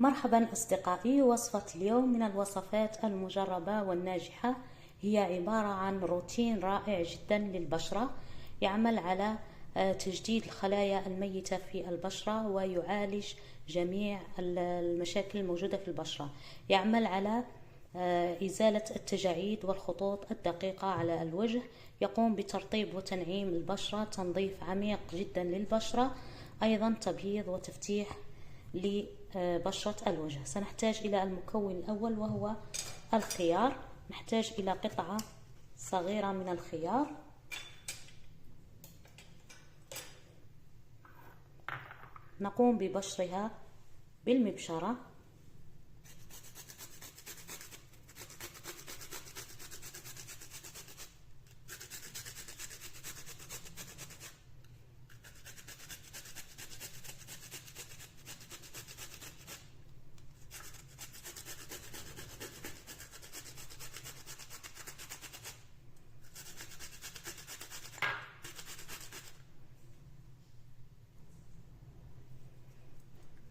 مرحبا أصدقائي، وصفة اليوم من الوصفات المجربة والناجحة. هي عبارة عن روتين رائع جدا للبشرة، يعمل على تجديد الخلايا الميتة في البشرة ويعالج جميع المشاكل الموجودة في البشرة. يعمل على إزالة التجاعيد والخطوط الدقيقة على الوجه، يقوم بترطيب وتنعيم البشرة، تنظيف عميق جدا للبشرة، أيضا تبييض وتفتيح لبشرة الوجه. سنحتاج إلى المكون الأول وهو الخيار. نحتاج إلى قطعة صغيرة من الخيار، نقوم ببشرها بالمبشرة.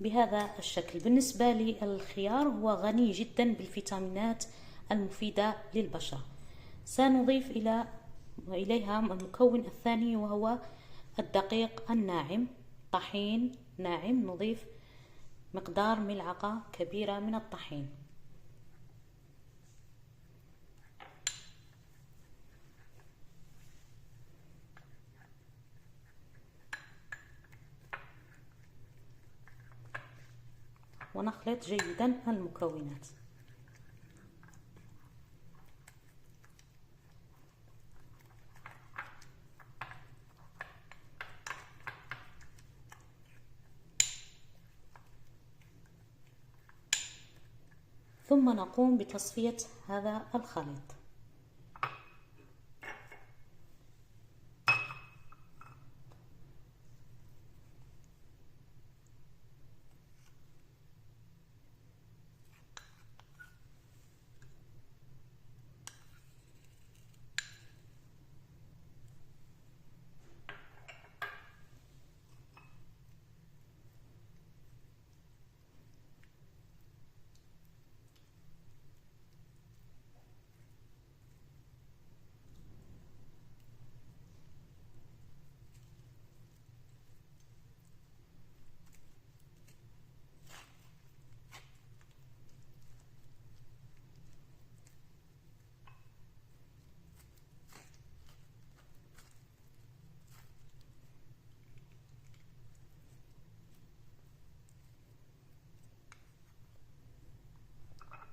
بهذا الشكل. بالنسبة للخيار هو غني جدا بالفيتامينات المفيدة للبشرة. سنضيف إليها المكون الثاني وهو الدقيق الناعم، طحين ناعم. نضيف مقدار ملعقة كبيرة من الطحين. ونخلط جيدا المكونات. ثم نقوم بتصفية هذا الخليط.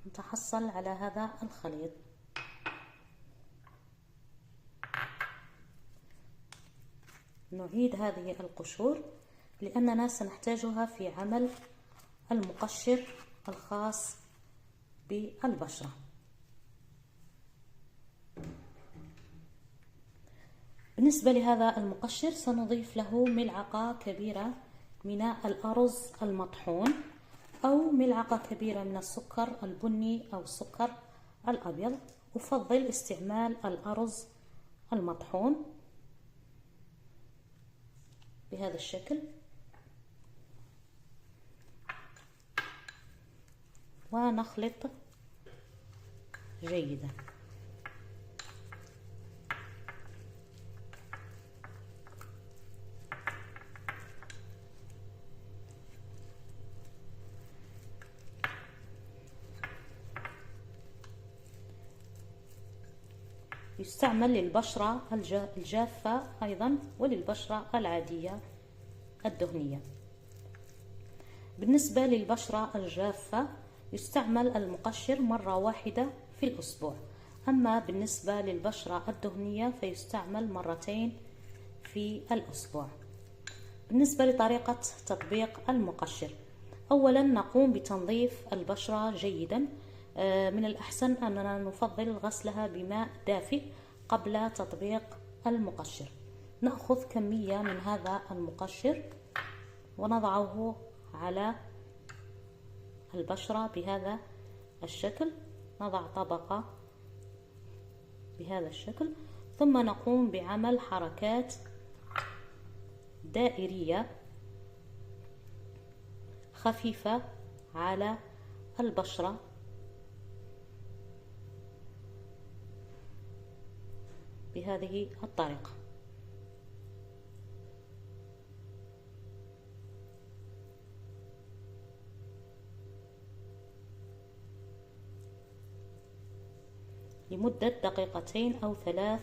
نتحصل على هذا الخليط. نعيد هذه القشور لأننا سنحتاجها في عمل المقشر الخاص بالبشرة. بالنسبة لهذا المقشر سنضيف له ملعقة كبيرة من الأرز المطحون، أو ملعقة كبيرة من السكر البني أو السكر الأبيض. أفضل استعمال الأرز المطحون بهذا الشكل. ونخلط جيدا. يستعمل للبشرة الجافة أيضا وللبشرة العادية الدهنية. بالنسبة للبشرة الجافة يستعمل المقشر مرة واحدة في الأسبوع، أما بالنسبة للبشرة الدهنية فيستعمل مرتين في الأسبوع. بالنسبة لطريقة تطبيق المقشر، أولا نقوم بتنظيف البشرة جيدا. من الأحسن أننا نفضل غسلها بماء دافئ قبل تطبيق المقشر. نأخذ كمية من هذا المقشر ونضعه على البشرة بهذا الشكل. نضع طبقة بهذا الشكل، ثم نقوم بعمل حركات دائرية خفيفة على البشرة بهذه الطريقة. لمدة 2 أو 3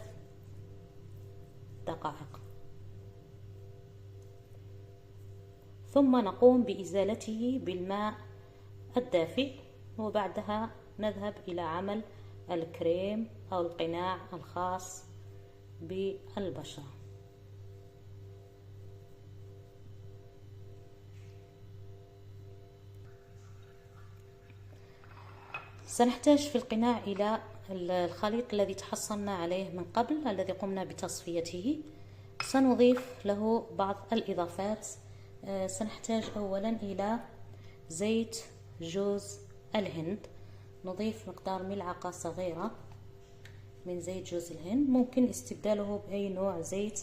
دقائق، ثم نقوم بإزالته بالماء الدافئ، وبعدها نذهب إلى عمل الكريم أو القناع الخاص بالبشرة. سنحتاج في القناع إلى الخليط الذي تحصلنا عليه من قبل، الذي قمنا بتصفيته. سنضيف له بعض الإضافات. سنحتاج أولا إلى زيت جوز الهند، نضيف مقدار ملعقة صغيرة من زيت جوز الهند. ممكن استبداله بأي نوع زيت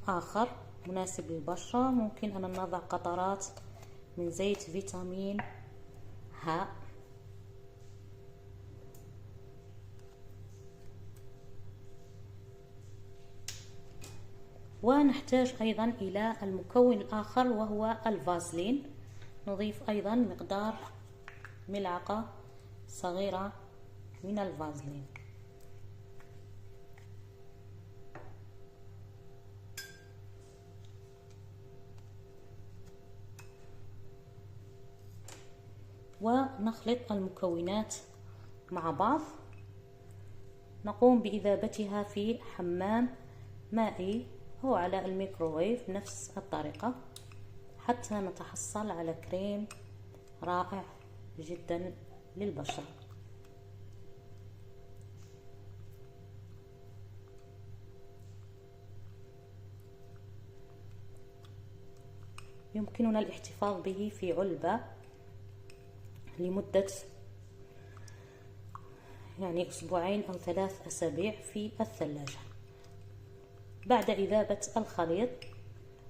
آخر مناسب للبشرة. ممكن أن نضع قطرات من زيت فيتامين ه، ونحتاج أيضا إلى المكون الآخر وهو الفازلين. نضيف أيضا مقدار ملعقة صغيرة من الفازلين. ونخلط المكونات مع بعض. نقوم بإذابتها في حمام مائي أو على الميكروويف بنفس الطريقة حتى نتحصل على كريم رائع جدا للبشرة. يمكننا الاحتفاظ به في علبة لمدة 2 أو 3 أسابيع في الثلاجة. بعد إذابة الخليط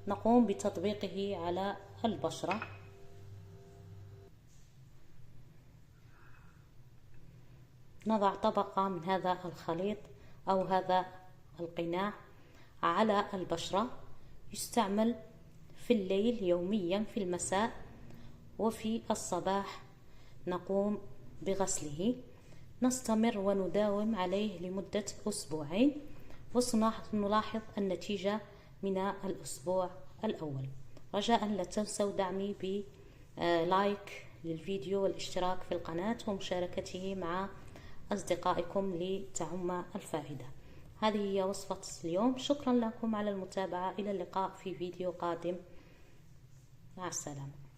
نقوم بتطبيقه على البشرة. نضع طبقة من هذا الخليط أو هذا القناع على البشرة. يستعمل في الليل يوميا في المساء، وفي الصباح نقوم بغسله. نستمر ونداوم عليه لمدة 2 أسبوع، وسنلاحظ النتيجة من الأسبوع الأول. رجاء لا تنسوا دعمي بلايك للفيديو والاشتراك في القناة ومشاركته مع أصدقائكم لتعم الفائدة. هذه هي وصفة اليوم. شكرا لكم على المتابعة. إلى اللقاء في فيديو قادم. مع السلامة.